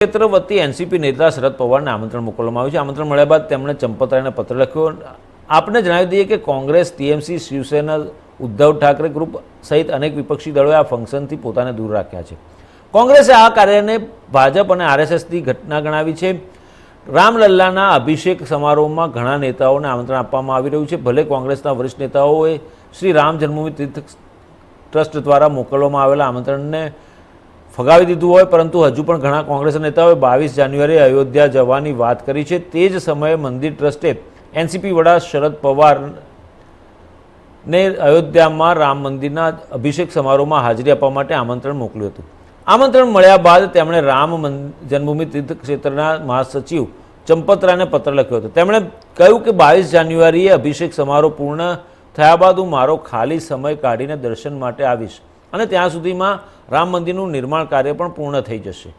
ક્ષેત્ર વતી એનસીપી નેતા શરદ પવારને આમંત્રણ મોકલવામાં આવ્યું છે। આમંત્રણ મળ્યા બાદ તેમણે ચંપતરાયને પત્ર લખ્યો। આપને જણાવી દઈએ કે કોંગ્રેસ, ટીએમસી, શિવસેના, ઉદ્ધવ ઠાકરે ગ્રુપ સહિત અનેક વિપક્ષી દળોએ આ ફંક્શનથી પોતાને દૂર રાખ્યા છે। કોંગ્રેસે આ કાર્યને ભાજપ અને આરએસએસની ઘટના ગણાવી છે। રામલલ્લાના અભિષેક સમારોહમાં ઘણા નેતાઓને આમંત્રણ આપવામાં આવી રહ્યું છે। ભલે કોંગ્રેસના વરિષ્ઠ નેતાઓએ શ્રી રામ જન્મભૂમિ તીર્થ ટ્રસ્ટ દ્વારા મોકલવામાં આવેલા આમંત્રણને ફગાવી દીધું હોય, પરંતુ હજુ પણ ઘણા કોંગ્રેસ નેતાઓએ 22 જાન્યુઆરીએ અયોધ્યા જવાની વાત કરી છે। તે જ સમયે મંદિર ટ્રસ્ટે એનસીપી વડા શરદ પવારને અયોધ્યામાં રામ મંદિરના અભિષેક સમારોહમાં હાજરી આપવા માટે આમંત્રણ મોકલ્યું હતું। આમંત્રણ મળ્યા બાદ તેમણે રામ જન્મભૂમિ તીર્થ ક્ષેત્રના મહાસચિવ ચંપતરાયને પત્ર લખ્યો હતો। તેમણે કહ્યું કે 22 જાન્યુઆરીએ અભિષેક સમારોહ પૂર્ણ થયા બાદ હું મારો ખાલી સમય કાઢીને દર્શન માટે આવીશ અને ત્યાં સુધીમાં રામ મંદિરનું નિર્માણ કાર્ય પણ પૂર્ણ થઈ જશે।